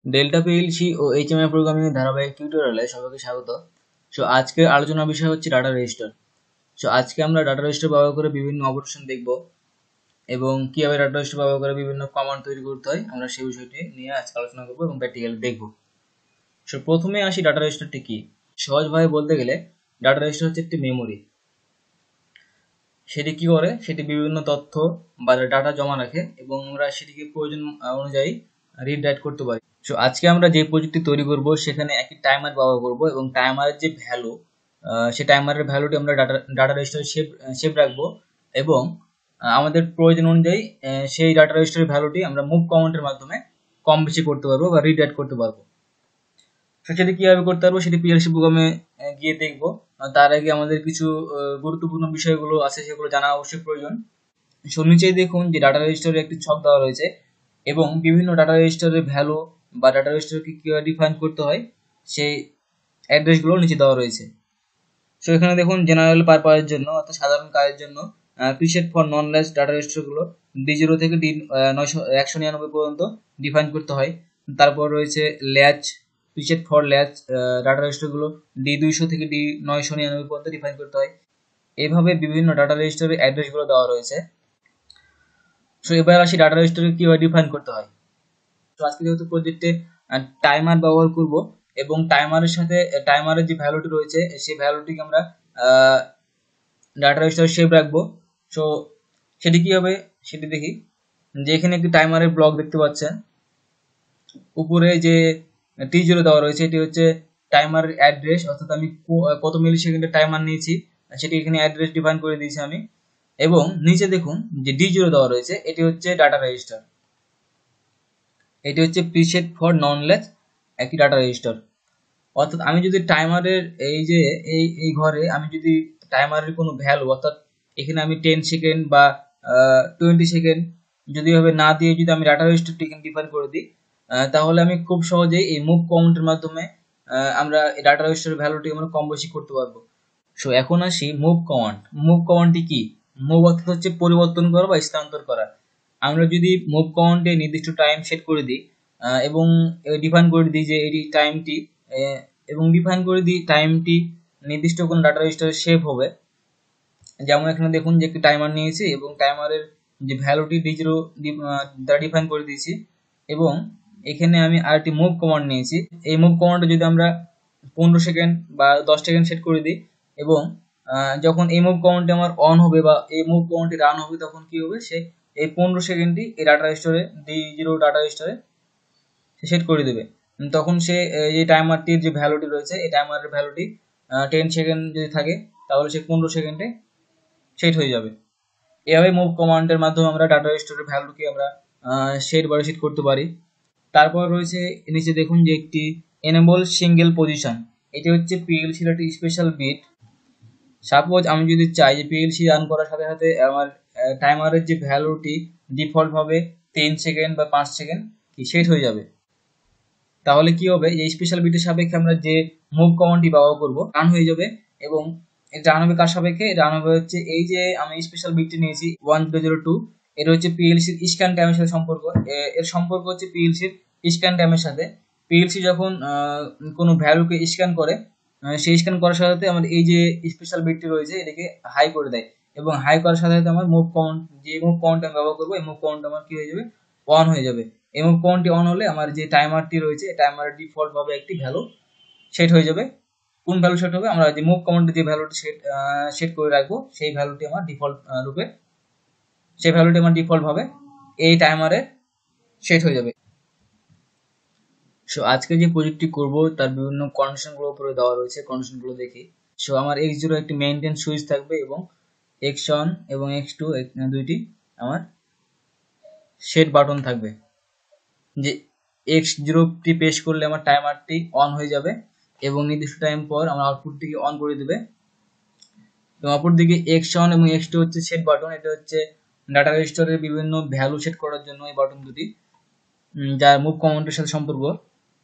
Delta PLC ও HMI programming এর ধারাবাহিক টিউটোরিয়ালে সবাইকে স্বাগত। আজকের আলোচনার বিষয় হচ্ছে ডাটা রেজিস্টার। আজকে আমরা ডাটা রেজিস্টার ব্যবহার করে বিভিন্ন অপারেশন দেখব এবং কিভাবে ডাটা রেজিস্টার ব্যবহার করে বিভিন্ন কমান্ড তৈরি করতে হয় আমরা সেই বিষয়টি নিয়ে আজকে আলোচনা করব এবং প্র্যাকটিক্যালি দেখব। প্রথমে আসি ডাটা রেজিস্টারটি কি। সহজভাবে বলতে গেলে ডাটা রেজিস্টার হচ্ছে একটি মেমোরি। সেটি কি করে, সেটি বিভিন্ন তথ্য বা ডাটা জমা রাখে এবং আমরা সেটিকে প্রয়োজন অনুযায়ী রিড রাইট করতে পারি। আজকে আমরা যে প্রজেক্টটি তৈরি করব সেখানে একটি টাইমার ব্যবহার করব এবং টাইমারের যে ভ্যালু, সেই টাইমারের ভ্যালুটি আমরা ডাটা রেজিস্টারে সেভ রাখবো এবং আমাদের প্রয়োজন অনুযায়ী সেই ডাটা রেজিস্টারের ভ্যালুটি আমরা মুভ কমান্ডের মাধ্যমে কম বেশি করতে পারবো বা রিড রাইট করতে পারবো। সেটি কিভাবে করতে পারবো সেটি পিএলসি প্রোগ্রামে গিয়ে দেখবো। তার আগে আমাদের কিছু গুরুত্বপূর্ণ বিষয়গুলো আছে, সেগুলো জানা অবশ্যই প্রয়োজন। নিচেই দেখুন যে ডাটা রেজিস্টারে একটি ছক দেওয়া রয়েছে এবং বিভিন্ন ডাটা রেজিস্টারের ভ্যালু বা ডাটা রেজিস্টারকে কিভাবে ডিফাইন করতে হয় সেই অ্যাড্রেসগুলো নিচে দেওয়া রয়েছে। এখানে দেখুন জেনারেল পারপাসের জন্য অর্থাৎ সাধারণ কাজের জন্য preset for non latch data রেজিস্টারগুলো D0 থেকে D199 পর্যন্ত ডিফাইন করতে হয়। তারপর রয়েছে latch, preset for latch data রেজিস্টারগুলো D200 থেকে D999 পর্যন্ত ডিফাইন করতে হয়। এইভাবে বিভিন্ন ডাটা রেজিস্টারের অ্যাড্রেসগুলো দেওয়া রয়েছে। এবার আসি ডাটা রেজিস্টারকে কিভাবে ডিফাইন করতে হয়। আজকে যেহেতু প্রজেক্টে টাইমার ব্যবহার করব এবং টাইমারের সাথে টাইমারের যে ভ্যালুটি রয়েছে সেই ভ্যালুটিকে আমরা ডাটা রেজিস্টারে সেভ রাখবো। সেটি কি হবে সেটি দেখি। যে এখানে একটি টাইমারের ব্লক দেখতে পাচ্ছেন, উপরে যে T0 দেওয়া রয়েছে এটি হচ্ছে টাইমারের অ্যাড্রেস, অর্থাৎ আমি কত মিলি সেকেন্ডের টাইমার নিয়েছি সেটি এখানে অ্যাড্রেস ডিফাইন করে দিয়েছি আমি। এবং নিচে দেখুন যে D0 দেওয়া রয়েছে এটি হচ্ছে ডাটা রেজিস্টার, এটি হচ্ছে প্রিসেট ফর নন ল্যাচ একটি ডাটা রেজিস্টার। অর্থাৎ আমি যদি টাইমারের এই যে এই ঘরে আমি যদি টাইমারের কোনো ভ্যালু, অর্থাৎ এখানে আমি 10 সেকেন্ড বা 20 সেকেন্ড যদি ভাবে না দিয়ে যদি আমি ডাটা রেজিস্টারটি এখানে ডিফাইন করে দিই, তাহলে আমি খুব সহজেই এই মুভ কমান্ডের মাধ্যমে আমরা এই ডাটা রেজিস্টারের ভ্যালুটি আমরা কম বেশি করতে পারবো। এখন আসি মুভ কমান্ড। মুভ কমান্ডটি কি? মুভ অর্থাৎ হচ্ছে পরিবর্তন করা বা স্থানান্তর করা। আমরা যদি মুভ কমান্ডে নির্দিষ্ট টাইম সেট করে দিই এবং ডিফাইন করে দিই যে এই টাইমটি এবং ডিফাইন করে দিই টাইমটি নির্দিষ্ট কোনো ডাটা রেজিস্টারে সেভ হবে। যেমন এখানে দেখুন যে একটি টাইমার নিয়েছি এবং টাইমারের যে ভ্যালুটি D0 দ্বারা ডিফাইন করে দিয়েছি এবং এখানে আমি আরেকটি মুভ কমান্ড নিয়েছি। এই মুভ কমান্ডে যদি আমরা 15 সেকেন্ড বা 10 সেকেন্ড সেট করে দিই এবং যখন এই মুভ কমান্ডটি আমার অন হবে বা এই মুভ কমান্ডটি রান হবে তখন কি হবে, সে এই 15 সেকেন্ডটি এই ডাটা রেজিস্টারে D0 ডাটা রেজিস্টারে সেট করে দেবে। তখন সে এই টাইমারটির যে ভ্যালুটি রয়েছে এই টাইমারের ভ্যালুটি 10 সেকেন্ড যদি থাকে তাহলে সে 15 সেকেন্ডে সেট হয়ে যাবে। এভাবে মুভ কমান্ডের মাধ্যমে আমরা ডাটা রেজিস্টারের ভ্যালুকে আমরা সেট বা রিসেট করতে পারি। তারপর রয়েছে নিচে দেখুন যে একটি এনেবল সিঙ্গেল পজিশন, এটি হচ্ছে পিএলসির একটি স্পেশাল বিট। সাপোজ আমি যদি চাই যে পিএলসি রান করার সাথে সাথে আমার টাইমারের যে ভ্যালুটি ডিফল্ট ভাবে 3 সেকেন্ড বা 5 সেকেন্ড সেট হয়ে যাবে, তাহলে কি হবে, এই স্পেশাল বিটের সাপেক্ষে আমরা যে মুভ কমান্ডটি ব্যবহার করব রান হয়ে যাবে। এবং এটা রান হবে কার সাপেক্ষে? রান হবে হচ্ছে এই যে আমি স্পেশাল বিটটি নিয়েছি 1002, এটা হচ্ছে পিএলসির স্ক্যান টাইমের সাথে সম্পর্ক। এর সম্পর্ক হচ্ছে পিএলসির স্ক্যান টাইমের সাথে। পিএলসি যখন কোনো ভ্যালুকে স্ক্যান করে, সেই স্ক্যান করার সাথে সাথে আমার এই যে স্পেশাল বিটটি রয়েছে এটাকে হাই করে দেয় এবং হাই করার সাথে সাথে আমার মুভ কমান্ড, যে মুভ কমান্ডটা আমি ব্যবহার করবো এই মুভ কমান্ড আমার কি হয়ে যাবে, অন হয়ে যাবে। এই মুভ কমান্ডটি অন হলে আমার যে টাইমারটি রয়েছে টাইমারের ডিফল্ট ভাবে একটি ভ্যালু সেট হয়ে যাবে। কোন ভ্যালু সেট হবে? আমরা যে মুভ কমান্ডে যে ভ্যালুটি সেট করে রাখবো সেই ভ্যালুটি আমার ডিফল্ট রূপে, সেই ভ্যালুটি আমার ডিফল্ট ভাবে এই টাইমারে সেট হয়ে যাবে। আজকে যে প্রজেক্টটি করব তার বিভিন্ন কন্ডিশনগুলোর উপরে দেওয়া রয়েছে, কন্ডিশনগুলো দেখি। আমার X0 একটি মেইনটেইন সুইচ থাকবে এবং X1 এবং X2 দুইটি আমার সেট বাটন থাকবে। যে X0 টি প্রেস করলে আমার টাইমারটি অন হয়ে যাবে এবং নির্দিষ্ট টাইম পর আমার আউটপুটটিকে অন করে দেবে। এবং অপর দিকে X1 এবং X2 হচ্ছে সেট বাটন, এটা হচ্ছে ডাটা রেজিস্টারের বিভিন্ন ভ্যালু সেট করার জন্য এই বাটন দুটি, যার মুভ কমান্ডের সাথে সম্পর্ক।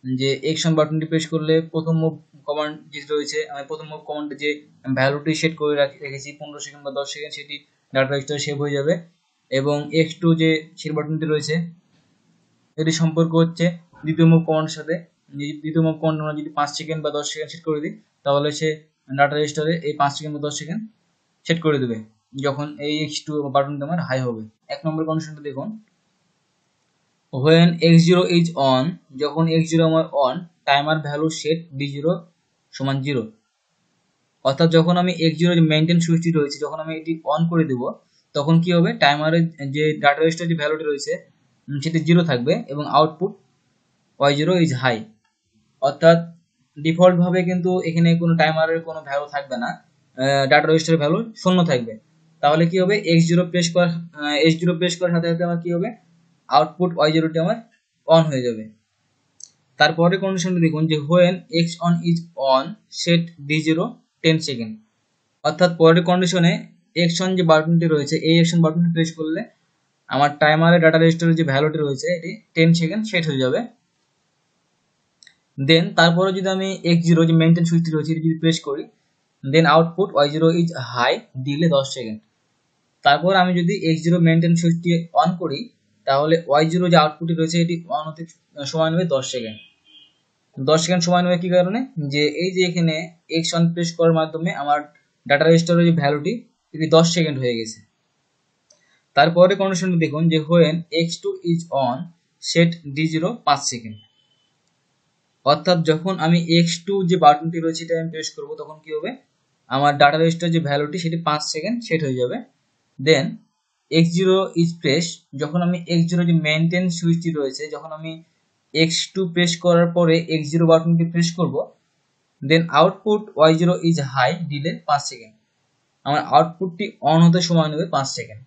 যে X1 বাটনটি প্রেস করলে প্রথম মুভ কমান্ড যেটি রয়েছে, আমি প্রথম মুভ কমান্ডে যে ভ্যালুটি সেট করে রেখেছি 15 সেকেন্ড বা 10 সেকেন্ড, সেটি ডাটা রেজিস্টারে সেভ হয়ে যাবে। এবং X2 যে সেট বাটনটি রয়েছে এটি সম্পর্ক হচ্ছে দ্বিতীয় মুভ কমান্ডের সাথে। দ্বিতীয় মুভ কমান্ড আমরা যদি 5 সেকেন্ড বা 10 সেকেন্ড সেট করে দিই তাহলে সে ডাটা রেজিস্টারে এই 5 সেকেন্ড বা 10 সেকেন্ড সেট করে দেবে যখন এই x2 বাটনটা আমার হাই হবে। 1 নম্বর কন্ডিশনটা দেখুন, when x0 is on, যখন x0 আমার on, timer value set d0 সমান 0। অর্থাৎ যখন আমি x0 যে মেইনটেইন সুইচটি রয়েছে যখন আমি এটি অন করে দেব তখন কি হবে, টাইমারের যে ডাটা রেজিস্টার যে ভ্যালুটি রয়েছে সেটি 0 থাকবে এবং আউটপুট y0 is হাই। অর্থাৎ ডিফল্ট ভাবে কিন্তু এখানে কোনো টাইমারের কোনো ভ্যালু থাকবে না, ডাটা রেজিস্টারের ভ্যালু 0 থাকবে। তাহলে কি হবে, x0 প্রেস করার সাথে সাথে আমার কি হবে, আউটপুট y0 টি আমার অন হয়ে যাবে। তারপরে কন্ডিশনটা দেখুন যে when x on is on set d0 10 second. অর্থাৎ পরের কন্ডিশনে x on যে বাটনটি রয়েছে এই অ্যাকশন বাটনটি প্রেস করলে আমার টাইমারের ডাটা রেজিস্টারের যে ভ্যালুটি রয়েছে এটি 10 সেকেন্ড সেট হয়ে যাবে। দেন তারপরে যদি আমি x0 যে মেইনটেইন সুইচটি রয়েছে এটি যদি প্রেস করি দেন আউটপুট y0 ইজ হাই দিলে 10 সেকেন্ড। তারপর আমি যদি x0 মেইনটেইন সুইচটি অন করি তাহলে y0 যে আউটপুটটি রয়েছে এটি অন হতে সময় নেবে 10 সেকেন্ড। 10 সেকেন্ড সময় নেবে কি কারণে, যে এই যে এখানে x অন প্রেস করার মাধ্যমে আমার ডাটা রেজিস্টারের যে ভ্যালুটি এটি 10 সেকেন্ড হয়ে গেছে। তারপরে কন্ডিশনটা দেখুন যে when x2 is on set d0 5 second. অর্থাৎ যখন আমি x2 যে বাটনটি রয়েছে এটা আমি প্রেস করব তখন কি হবে, আমার ডাটা রেজিস্টার যে ভ্যালুটি সেটি 5 সেকেন্ড সেট হয়ে যাবে। দেন x0 ইজ প্রেস, যখন আমি x0 যে মেইনটেইন সুইচটি রয়েছে যখন আমি x2 প্রেস করার পরে x0 বাটনটি প্রেস করব দেন আউটপুট y0 ইজ হাই দিলে 5 সেকেন্ড। আমার আউটপুটটি অন হতে সময় নেবে 5 সেকেন্ড।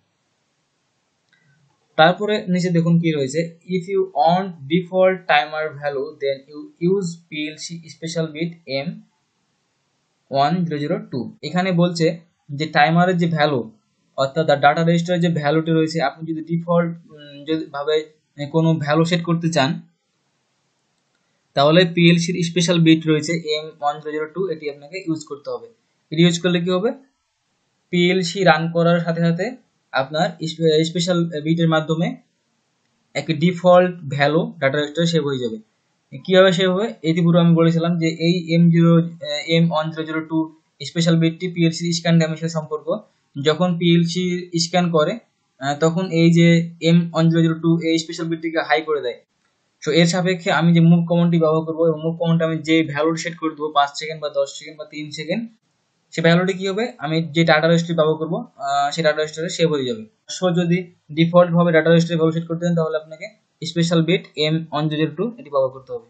তারপরে নিচে দেখুন কি রয়েছে, if you on default timer value then you use PLC special bit M1002। এখানে বলছে যে টাইমারের যে ভ্যালু অর্থাৎ ডাটা রেজিস্টারের যে ভ্যালুটি রয়েছে আপনি যদি ডিফল্ট যদি ভাবে কোনো ভ্যালু সেট করতে চান তাহলে PLCর স্পেশাল বিট রয়েছে M1002 এটি আপনাকে ইউজ করতে হবে। এটি ইউজ করলে কি হবে, PLC রান করার সাথে সাথে আপনার স্পেশাল বিটের মাধ্যমে একটি ডিফল্ট ভ্যালু ডাটা রেজিস্টারে সেভ হয়ে যাবে। কিভাবে সেভ হবে এটি পুরো আমি বলেছিলাম যে এই M1002 স্পেশাল বিটটি PLC স্ক্যান ড্যামের সাথে সম্পর্ক। যখন PLC স্ক্যান করে তখন এই যে M1002 এই স্পেশাল বিটটিকে হাই করে দেয়। সো এর সাপেক্ষে আমি যে মুভ কমান্ডটি ব্যবহার করবো এবং মুভ কমান্ডে আমি যে ভ্যালুটি সেট করে দেবো 5 সেকেন্ড বা 10 সেকেন্ড বা 3 সেকেন্ড, সেই ভ্যালুটি কি হবে, আমি যে ডাটা রেজিস্টার ব্যবহার করবো সেই ডাটা রেজিস্টারে সেভ হয়ে যাবে। সো যদি ডিফল্ট ভাবে ডাটা রেজিস্টার ভ্যালু সেট করতে চান তাহলে আপনাকে স্পেশাল বিট M1002 এটি ব্যবহার করতে হবে।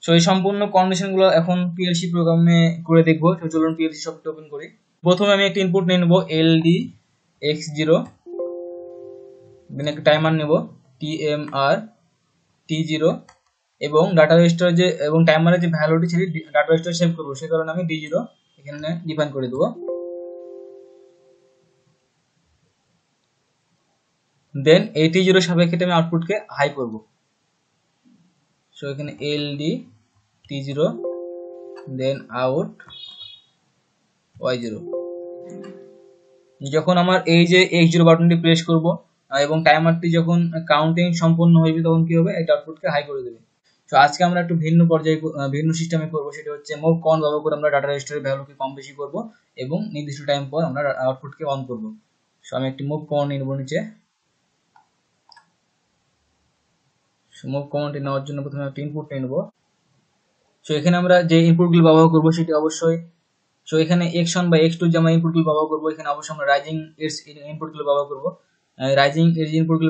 সো এই সম্পূর্ণ কন্ডিশনগুলো এখন PLC প্রোগ্রামে করে দেখবো। তো চলুন PLC সফটওয়্যার ওপেন করি। প্রথমে আমি একটা ইনপুট নিয়ে নেব LDX0, দেন একটা টাইমার নেব TMR T0 এবং ডাটা রেজিস্টার যে এবং টাইমারের যে ভ্যালুটি সেটি ডাটা রেজিস্টারে সেভ করবো, সেই কারণে আমি D0 এখানে ডিফাইন করে দেবো। দেন এই T0 সাপেক্ষে আমি আউটপুটকে হাই করব। সো এখানে LD T0 দেন আউট Y0। যখন আমার এই যে X0 বাটনটি প্রেস করব এবং টাইমারটি যখন কাউন্টিং সম্পূর্ণ হয়ে তখন কি হবে, একটা আউটপুটকে হাই করে দেবে। তো আজকে আমরা একটু ভিন্ন পর্যায়ে ভিন্ন সিস্টেমে করব, সেটা হচ্ছে মুভ কমান্ড ব্যবহার করে আমরা ডাটা রেজিস্টারের ভ্যালুকে কম বেশি করব এবং নির্দিষ্ট টাইম পর আমরা আউটপুটকে অন করব। সো আমি একটি মুভ কমান্ড নিয়ে নেব নিচে। মুভ কমান্ডটি নেওয়ার জন্য প্রথমে একটা ইনপুট নিয়ে নেব। সো এখানে আমরা যে ইনপুটগুলো ব্যবহার করব সেটি অবশ্যই, সো এখানে x1 বা x2 যে আমরা ইনপুটগুলো ব্যবহার করব এখানে অবশ্যই আমরা রাইজিং এর ইনপুটগুলো ব্যবহার করব। রাইজিং এর ইনপুটগুলো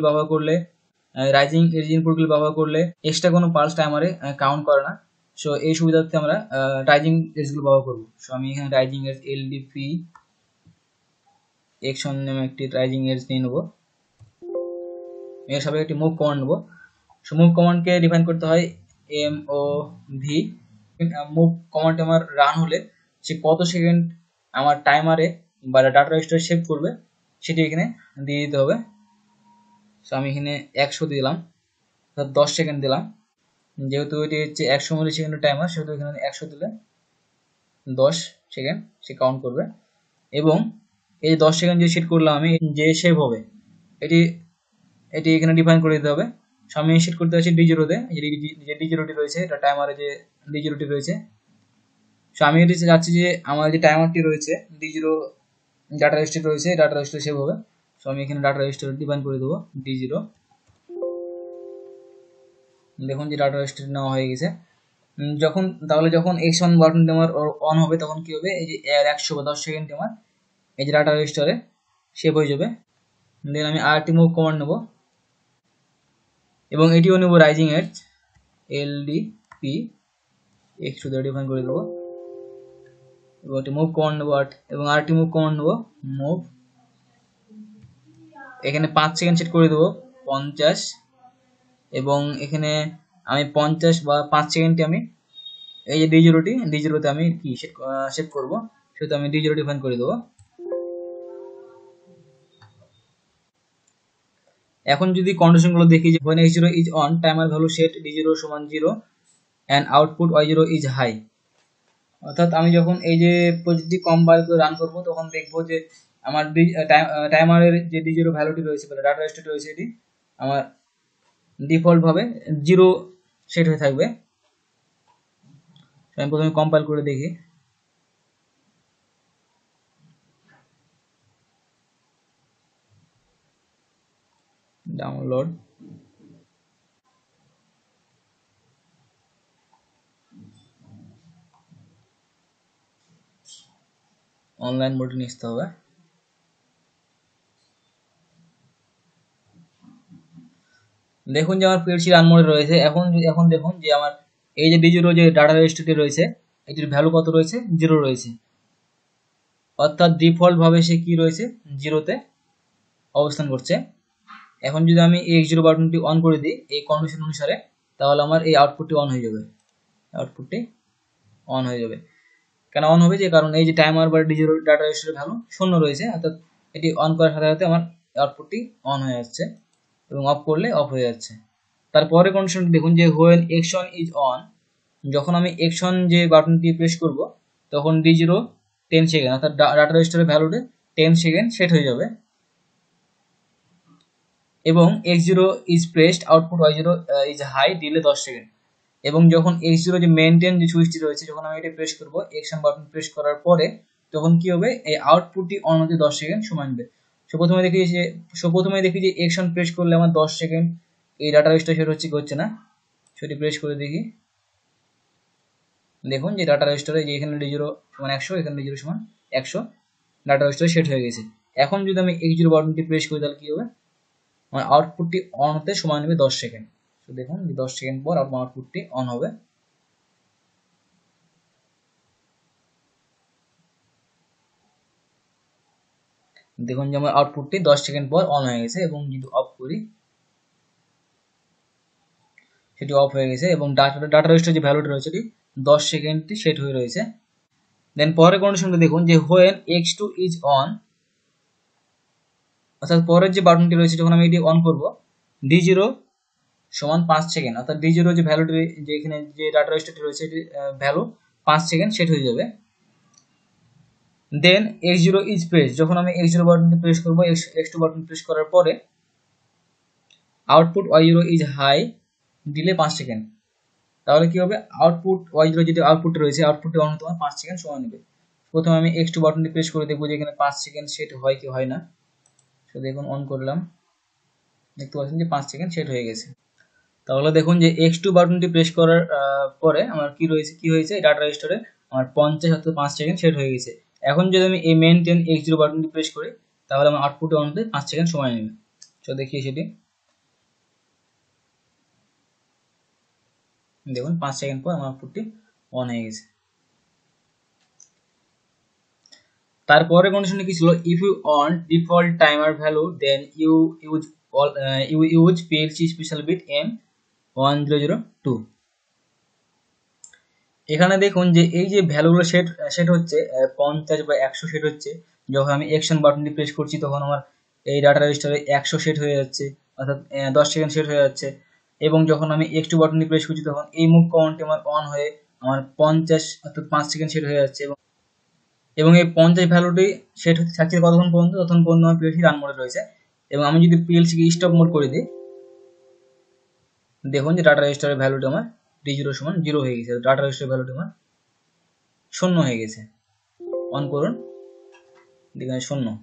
ব্যবহার করলে এক্সট্রা কোনো পালস টাইমারে কাউন্ট করে না। সো এই সুবিধার্থে আমরা রাইজিং এজগুলো ব্যবহার করব। সো আমি এখানে রাইজিং এজ LDP x1 নামে একটি রাইজিং এজ নিয়ে নেব। এর সাথে একটি মুভ কমান্ড নেব। সো মুভ কমান্ডকে ডিফাইন করতে হয় MOV। মুভ কমান্ড আমার রান হলে সে কত সেকেন্ড আমার টাইমারে বা ডাটা রেজিস্টারে সেভ করবে সেটি এখানে দিয়ে দিতে হবে। সো আমি এখানে 100 দিলাম, 10 সেকেন্ড দিলাম, যেহেতু এটি হচ্ছে 100 মিলি সেকেন্ডের টাইমার সেহেতু এখানে 100 দিলে 10 সেকেন্ড সে কাউন্ট করবে। এবং এই 10 সেকেন্ড যে সেট করলাম আমি যে সেভ হবে এটি এখানে ডিফাইন করে দিতে হবে। আমি সেট করতে যাচ্ছি D0 তে, যে D0 টি রয়েছে এটা টাইমারে যে D0 টি রয়েছে। সো আমি এটি চাচ্ছি যে আমার যে টাইমারটি রয়েছে D0 ডাটা রেজিস্টার রয়েছে, ডাটা রেজিস্টার সেভ হবে। সো আমি এখানে ডাটা রেজিস্টার ডিফাইন করে দেবো D0। দেখুন যে ডাটা রেজিস্টার নেওয়া হয়ে গেছে। যখন X1 বাটনটি আমার অন হবে তখন কি হবে, এই যে 100 বা 10 সেকেন্ড আমার এই যে ডাটা রেজিস্টারে সেভ হয়ে যাবে। দেন আমি আরটি মুভ কমান্ড নেব এবং এটিও নেব রাইজিং এজ LDP X2 দিয়ে ডিফাইন করে দেবো এবং এটি মুভ কমান্ড নেব এবং আরটি মুভ কমান্ড নেব মুভ। এখানে 5 সেকেন্ড সেট করে দেবো 50 এবং এখানে আমি 50 বা 5 সেকেন্ডটি আমি এই যে D0তে আমি কি সেট করবো, সেটা আমি D0 ডিফাইন করে দেবো। এখন যদি কন্ডিশনগুলো দেখি যে when X0 is on timer value set D0 সমান 0 and output Y0 is high, অর্থাৎ আমি যখন এই যে প্রজেক্টটি কম্পাইল করে রান করব তখন দেখবো যে আমার টাইমারের যে D0 ভ্যালুটি রয়েছে বা ডাটা রেজিস্টার রয়েছে এটি আমার ডিফল্ট ভাবে 0 সেট হয়ে থাকবে। আমি প্রথমে কম্পাইল করে দেখি। ডাউনলোড অনলাইন মোডে নিয়ে আসতে হবে। দেখুন যে আমার পিএলসি রান মোডে রয়েছে। এখন দেখুন যে আমার এই যে D0 যে ডাটা রেজিস্টারটি রয়েছে এটির ভ্যালু কত রয়েছে, 0 রয়েছে, অর্থাৎ ডিফল্ট ভাবে সে কি রয়েছে 0তে অবস্থান করছে। এখন যদি আমি এই X0 বাটনটি অন করে দিই এই কন্ডিশন অনুসারে তাহলে আমার এই আউটপুটটি অন হয়ে যাবে। কেন অন হবে, যে কারণ এই যে টাইমার বা D0 ডাটা রেজিস্টারের ভ্যালু 0 রয়েছে, অর্থাৎ এটি অন করার সাথে সাথে আমার আউটপুটটি অন হয়ে যাচ্ছে এবং অফ করলে অফ হয়ে যাচ্ছে। তারপরে কন্ডিশনটি দেখুন যে when X1 is on, যখন আমি X1 যে বাটনটি প্রেস করব তখন D0 10 সেকেন্ড, অর্থাৎ ডাটা রেজিস্টারের ভ্যালুতে 10 সেকেন্ড সেট হয়ে যাবে এবং X0 is pressed output Y0 is high delay 10 second. এবং যখন X0 যে মেইনটেইন যে সুইচটি রয়েছে যখন আমি এটা প্রেস করব X1 বাটন প্রেস করার পরে তখন কি হবে, এই আউটপুটটি অন হতে 10 সেকেন্ড সময় নেবে। প্রথমে দেখি যে X1 প্রেস করলে আমার 10 সেকেন্ড এই ডাটা রেজিস্টার সেট হচ্ছে কি হচ্ছে না, সেটি প্রেস করে দেখি। দেখুন যে ডাটা রেজিস্টারে যে এখানে D0 সমান 100, এখানে D0 সমান 100 ডাটা রেজিস্টার সেট হয়ে গেছে। এখন যদি আমি X0 বাটনটি প্রেস করি তাহলে কি হবে, আমার আউটপুটটি অন হতে সময় নেবে 10 সেকেন্ড। তো দেখুন 10 সেকেন্ড পর আপনার আউটপুটটি অন হবে। দেখুন যে আমার আউটপুটটি 10 সেকেন্ড পর অন হয়ে গেছে এবং যদি অফ করি সেটি অফ হয়ে গেছে এবং ডাটা রেজিস্টার যে ভ্যালুটি রয়েছে এটি 10 সেকেন্ডটি সেট হয়ে রয়েছে। দেন পরের কন্ডিশনটা দেখুন যে when X2 is on, অর্থাৎ পরের যে বাটনটি রয়েছে যখন আমি এটি অন করব D0 সমান 5 সেকেন্ড, অর্থাৎ D0 যে ভ্যালুটি যে এখানে যে ডাটা রেজিস্টারটি রয়েছে এটি ভ্যালু 5 সেকেন্ড সেট হয়ে যাবে। দেন X0 is pressed, যখন আমি X0 বাটনটি প্রেস করব X2 বাটন প্রেস করার পরে output Y0 is high delay 5 second. তাহলে কি হবে, আউটপুট Y0 যেটি আউটপুট রয়েছে আউটপুটটি অন হতে 5 সেকেন্ড সময় নেবে। প্রথমে আমি X2 বাটনটি প্রেস করে দেখব যে এখানে 5 সেকেন্ড সেট হয় কি হয় না। তো দেখুন অন করলাম, দেখতে পাচ্ছেন যে 5 সেকেন্ড সেট হয়ে গেছে। তাহলে দেখুন যে X2 বাটনটি প্রেস করার পরে আমার কি হয়েছে ডাটা রেজিস্টারে আমার 50 অর্থাৎ 5 সেকেন্ড সেট হয়ে গেছে। এখন যদি আমি এই মেইনটেইন X0 বাটনটি প্রেস করি তাহলে আমার আউটপুটে অন হতে 5 সেকেন্ড সময় নেবে। তো দেখি সেটি, দেখুন 5 সেকেন্ড পর আমার আউটপুটটি অন হয়ে গেছে। তারপরে কন্ডিশনটি কি ছিল, if you on default timer value then you use PLC special bit M1002। এখানে দেখুন যে এই যে ভ্যালুগুলো সেট হচ্ছে 50 বা 100 সেট হচ্ছে, যখন আমি X1 বাটনটি প্রেস করছি তখন আমার এই ডাটা রেজিস্টারে 100 সেট হয়ে যাচ্ছে, অর্থাৎ 10 সেকেন্ড সেট হয়ে যাচ্ছে। এবং যখন আমি X2 বাটনটি প্রেস করছি তখন এই মুভ কমান্ডটি আমার অন হয়ে আমার 50 অর্থাৎ 5 সেকেন্ড সেট হয়ে যাচ্ছে এবং এই 50 ভ্যালুটি সেট হতে থাকছে কতক্ষণ পর্যন্ত, ততক্ষণ পর্যন্ত আমার পিএলসি রান মোডে রয়েছে। এবং আমি যদি পিএলসি কে স্টপ মোড করে দিই দেখুন যে ডাটা রেজিস্টারের ভ্যালুটি আমার D0 সমান 0 হয়ে গেছে, ডাটা রেজিস্টারের ভ্যালুটি আমার 0 হয়ে গেছে। অন করুন, দেখুন 0,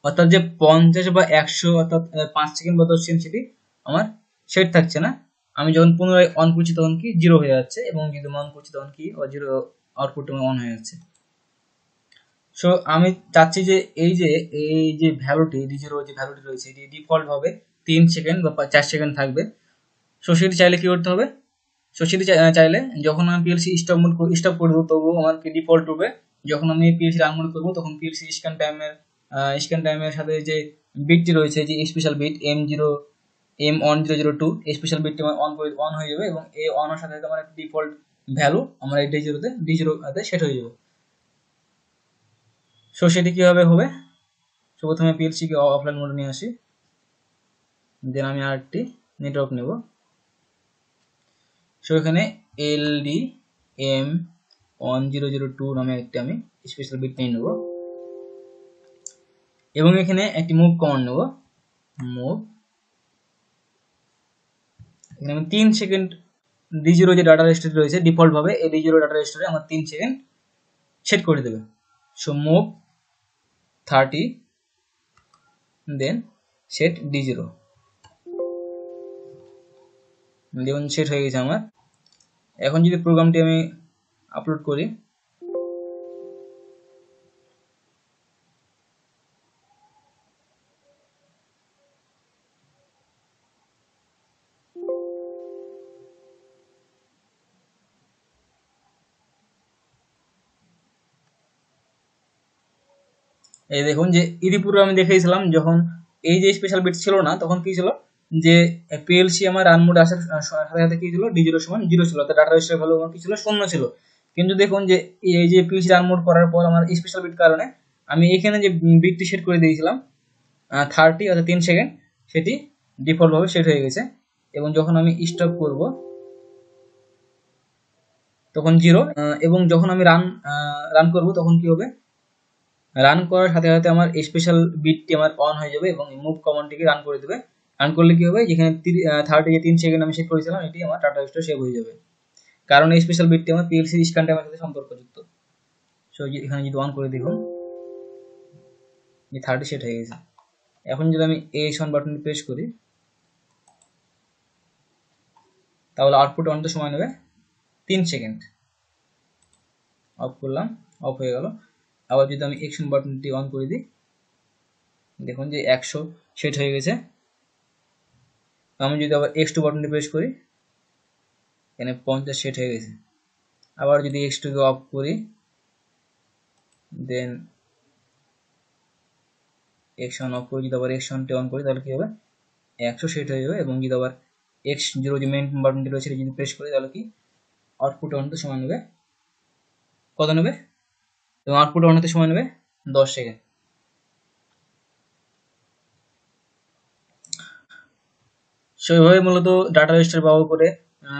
অর্থাৎ যে 50 বা 100 অর্থাৎ 5 সেকেন্ড বা 10 সেকেন্ড সেটি আমার সেট থাকছে না। আমি যখন পুনরায় অন করছি তখন কি 0 হয়ে যাচ্ছে, এবং যদি অন করছি তখন কি 0 আউটপুট অন হয়ে যাচ্ছে। সো আমি চাচ্ছি যে এই যে ভ্যালুটি D0 যে ভ্যালুটি রয়েছে এটি ডিফল্ট ভাবে 3 সেকেন্ড বা 4 সেকেন্ড থাকবে। সো সেটি চাইলে কি করতে হবে, সো সেটি চাইলে যখন আমি পিএলসি স্টপ করে দেবো তবুও আমার কি ডিফল্ট রূপে যখন আমি পিএলসি রান মোড করবো তখন পিএলসি স্ক্যান টাইমের সাথে যে বিটটি রয়েছে যে স্পেশাল বিট M1002 এই স্পেশাল বিটটি আমার অন হয়ে যাবে, এবং এই অন হওয়ার সাথে সাথে আমার ডিফল্ট ভ্যালু আমার এই D0 সেট হয়ে যাবে। সো সেটি কিভাবে হবে, সো প্রথমে পিএলসি কে অফলাইন মোডে নিয়ে আসি, দেন আমি আরেকটি নেটওয়ার্ক নেব। সো এখানে LDM1002 নামে একটি আমি স্পেশাল বিট নিয়ে নেব, এবং এখানে একটি মুভ কমান্ড নেব। মুভ, এখানে আমি 3 সেকেন্ড D0 যে ডাটা রেজিস্টার রয়েছে ডিফল্ট ভাবে এই D0 ডাটা রেজিস্টারে আমার 3 সেকেন্ড সেট করে দেবে। সো মুভ 30 দেন সেট D0, দেখুন সেট হয়ে গেছে আমার। এখন যদি প্রোগ্রামটি আমি আপলোড করি, এই দেখুন যে ইতিপূর্বে আমি দেখিয়েছিলাম যখন এই যে স্পেশাল বিট ছিল না তখন কি ছিল যে পিএলসি আমার রান মোড আসার সাথে সাথে কি ছিল D0 সমান 0 ছিল, অর্থাৎ ডাটা রেজিস্টার ভ্যালু আমার কি ছিল 0 ছিল। কিন্তু দেখুন যে এই যে পিএলসি রান মোড করার পর আমার স্পেশাল বিট কারণে আমি এখানে যে বিটটি সেট করে দিয়েছিলাম 30 অর্থাৎ 3 সেকেন্ড, সেটি ডিফল্ট ভাবে সেট হয়ে গেছে। এবং যখন আমি স্টপ করব তখন 0, এবং যখন আমি রান করব তখন কি হবে, রান করার সাথে সাথে আমার স্পেশাল বিটটি আমার অন হয়ে যাবে এবং মুভ কমান্ডটিকে রান করে দেবে। রান করলে কি হবে, যেখানে 30 যে 3 সেকেন্ড আমি সেট করেছিলাম এটি আমার ডাটা রেজিস্টারে সেভ হয়ে যাবে, কারণ এই স্পেশাল বিটটি আমার পিএলসি স্ক্যান টাইমের সাথে সম্পর্কযুক্ত। সো এখানে যদি অন করে দেখুন যে 30 সেট হয়ে গেছে। এখন যদি আমি এই অন বাটনটি প্রেস করি তাহলে আউটপুট অনতে সময় নেবে 3 সেকেন্ড। অফ করলাম, অফ হয়ে গেল। আবার যদি আমি অ্যাকশন বাটনটি অন করে দিই দেখুন যে 100 সেট হয়ে গেছে। আমি যদি আবার X2 বাটনটি প্রেস করি এখানে 50 সেট হয়ে গেছে। আবার যদি X2 কে অফ করি দেন অ্যাকশন অফ করে যদি আবার অ্যাকশনটি অন করি তাহলে কি হবে, 100 সেট হয়ে যাবে। এবং যদি আবার X0 যে মেইন বাটনটি রয়েছে যদি প্রেস করি তাহলে কি আউটপুট অন হতে সময় নেবে, কত নেবে, এবং আউটপুট অন হতে সময় নেবে 10 সেকেন্ড। সো এইভাবে মূলত ডাটা রেজিস্টার ব্যবহার করে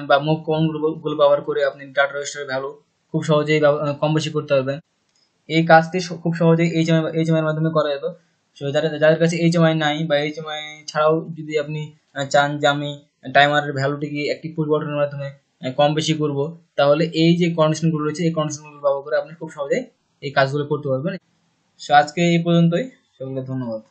বা মুভ কমান্ডগুলো ব্যবহার করে আপনি ডাটা রেজিস্টারের ভ্যালু খুব সহজেই কম বেশি করতে পারবেন। এই কাজটি খুব সহজেই এইচএমআই এর মাধ্যমে করা যেত। সো যাদের কাছে এইচএমআই নাই বা এইচএমআই ছাড়াও যদি আপনি চান যে আমি টাইমারের ভ্যালুটিকে একটি পুশ বাটনের মাধ্যমে কম বেশি করব, তাহলে এই যে কন্ডিশনগুলো রয়েছে এই কন্ডিশনগুলো ব্যবহার করে আপনি খুব সহজেই এই কাজগুলো করতে পারবেন। সো আজকে এই পর্যন্তই, সকলকে ধন্যবাদ।